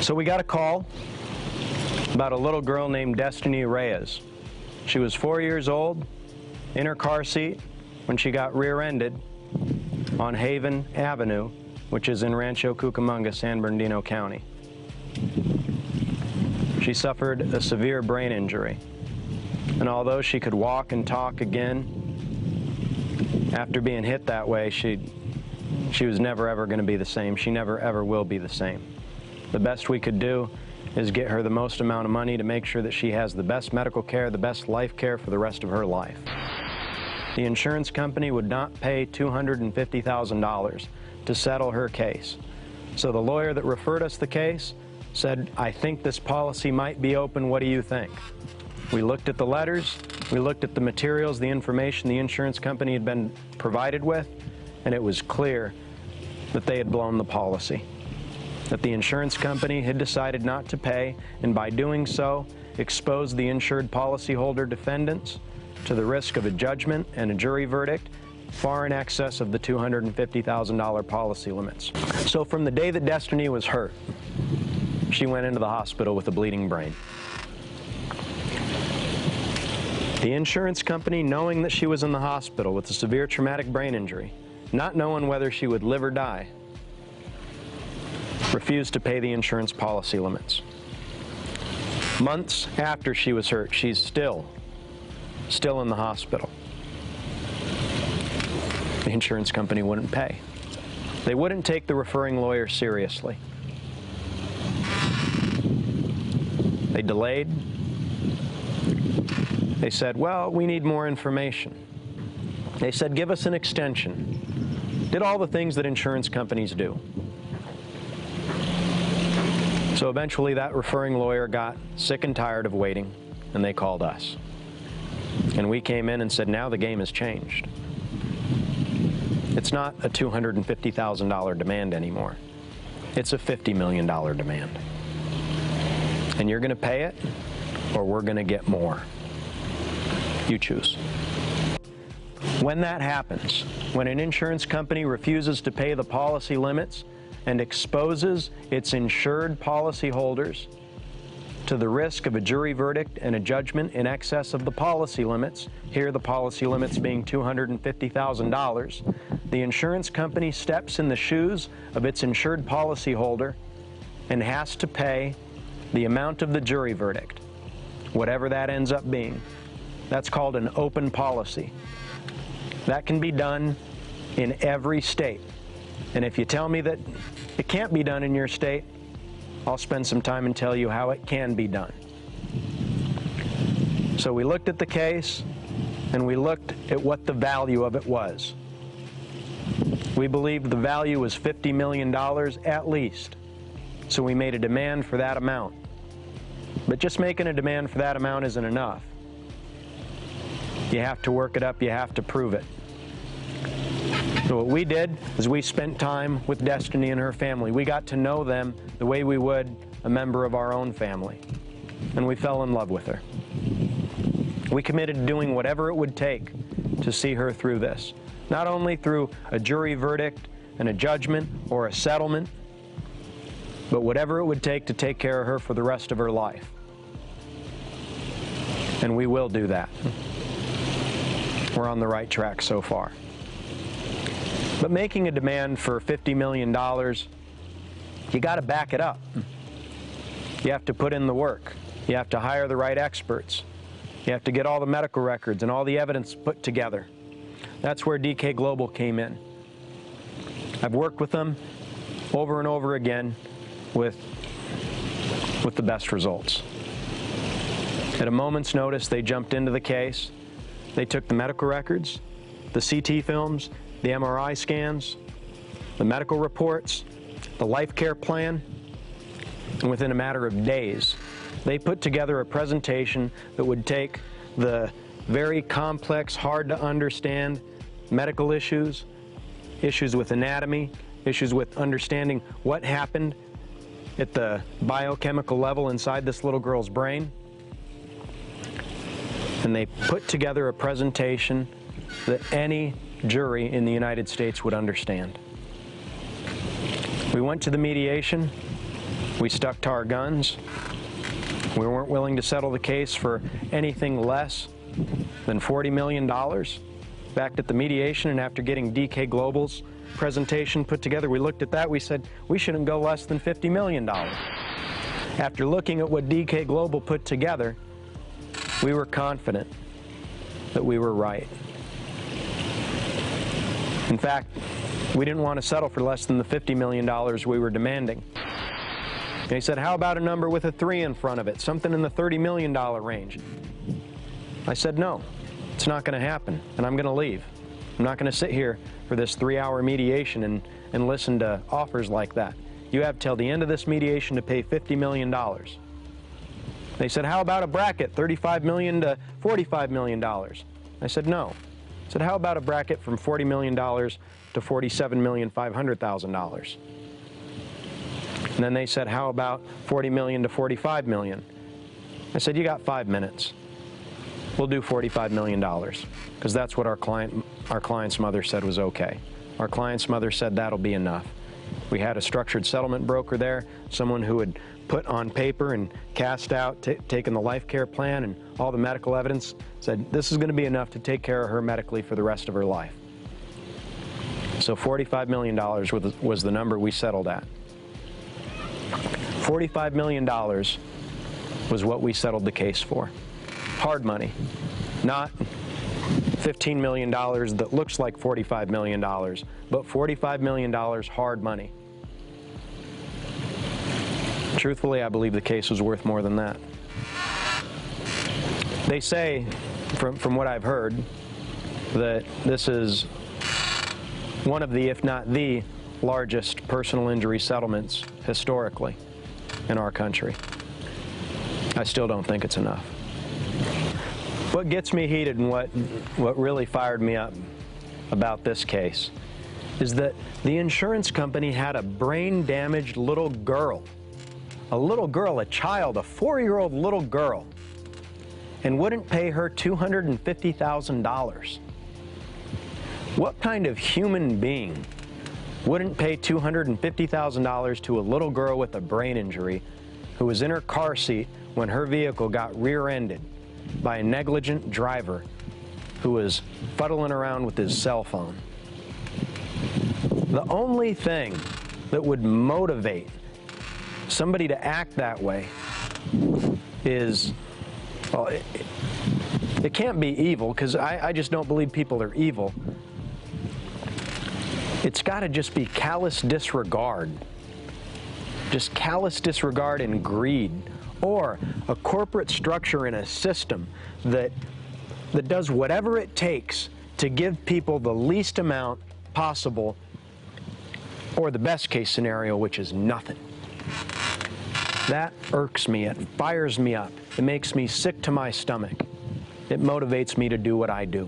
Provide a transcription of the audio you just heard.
So we got a call about a little girl named Destiny Reyes. She was 4 years old, in her car seat, when she got rear-ended on Haven Avenue, which is in Rancho Cucamonga, San Bernardino County. She suffered a severe brain injury, and although she could walk and talk again, after being hit that way, she was never ever going to be the same. She never ever will be the same. The best we could do is get her the most amount of money to make sure that she has the best medical care, the best life care for the rest of her life. The insurance company would not pay $250,000 to settle her case. So the lawyer that referred us the case said, "I think this policy might be open. What do you think?" We looked at the letters, we looked at the materials, the information the insurance company had been provided with, and it was clear that they had blown the policy, that the insurance company had decided not to pay, and by doing so, exposed the insured policyholder defendants to the risk of a judgment and a jury verdict far in excess of the $250,000 policy limits. So from the day that Destiny was hurt, she went into the hospital with a bleeding brain. The insurance company, knowing that she was in the hospital with a severe traumatic brain injury, not knowing whether she would live or die, refused to pay the insurance policy limits. Months after she was hurt, she's still in the hospital. The insurance company wouldn't pay. They wouldn't take the referring lawyer seriously. They delayed. They said, "Well, we need more information." They said, "Give us an extension." Did all the things that insurance companies do. So eventually that referring lawyer got sick and tired of waiting, and they called us. And we came in and said, now the game has changed. It's not a $250,000 demand anymore. It's a $50 million demand. And you're going to pay it, or we're going to get more. You choose. When that happens, when an insurance company refuses to pay the policy limits and exposes its insured policyholders to the risk of a jury verdict and a judgment in excess of the policy limits, here the policy limits being $250,000, the insurance company steps in the shoes of its insured policyholder and has to pay the amount of the jury verdict, whatever that ends up being. That's called an open policy. That can be done in every state. And if you tell me that it can't be done in your state, I'll spend some time and tell you how it can be done. So we looked at the case, and we looked at what the value of it was. We believed the value was $50 million at least. So we made a demand for that amount. But just making a demand for that amount isn't enough. You have to work it up, you have to prove it. So what we did is we spent time with Destiny and her family. We got to know them the way we would a member of our own family. And we fell in love with her. We committed to doing whatever it would take to see her through this. Not only through a jury verdict and a judgment or a settlement, but whatever it would take to take care of her for the rest of her life. And we will do that. We're on the right track so far. But making a demand for $50 million, you got to back it up. You have to put in the work. You have to hire the right experts. You have to get all the medical records and all the evidence put together. That's where DK Global came in. I've worked with them over and over again with the best results. At a moment's notice, they jumped into the case. They took the medical records, the CT films, the MRI scans, the medical reports, the life care plan, and within a matter of days, they put together a presentation that would take the very complex, hard to understand medical issues, issues with anatomy, issues with understanding what happened at the biochemical level inside this little girl's brain. And they put together a presentation that any jury in the United States would understand. We went to the mediation. We stuck to our guns. We weren't willing to settle the case for anything less than $40 million. Back at the mediation, and after getting DK Global's presentation put together, we looked at that, we said we shouldn't go less than $50 million. After looking at what DK Global put together, we were confident that we were right. In fact, we didn't want to settle for less than the $50 million we were demanding. And he said, how about a number with a 3 in front of it, something in the $30 million range? I said, no, it's not going to happen, and I'm going to leave. I'm not going to sit here for this 3-hour mediation and listen to offers like that. You have till the end of this mediation to pay $50 million. They said, how about a bracket, $35 million to $45 million? I said, no. I said, how about a bracket from $40 million to $47,500,000? And then they said, how about $40 million to $45 million? I said, you got 5 minutes. We'll do $45 million, because that's what our client's mother said was okay. Our client's mother said that'll be enough. We had a structured settlement broker there, someone who had put on paper and cast out, taken the life care plan and all the medical evidence, said this is going to be enough to take care of her medically for the rest of her life. So $45 million was the number we settled at. $45 million was what we settled the case for. Hard money, not $15 million that looks like $45 million, but $45 million hard money. Truthfully, I believe the case was worth more than that. They say, from what I've heard, that this is one of the, if not the, largest personal injury settlements historically in our country. I still don't think it's enough. What gets me heated and what really fired me up about this case is that the insurance company had a brain-damaged little girl, a child, a 4-year-old little girl, and wouldn't pay her $250,000. What kind of human being wouldn't pay $250,000 to a little girl with a brain injury who was in her car seat when her vehicle got rear-ended by a negligent driver who was fuddling around with his cell phone? The only thing that would motivate somebody to act that way is, well, it can't be evil, because I just don't believe people are evil. It's got to just be callous disregard. Just callous disregard and greed, or a corporate structure in a system that does whatever it takes to give people the least amount possible, or the best case scenario, which is nothing. That irks me. It fires me up. It makes me sick to my stomach. It motivates me to do what I do.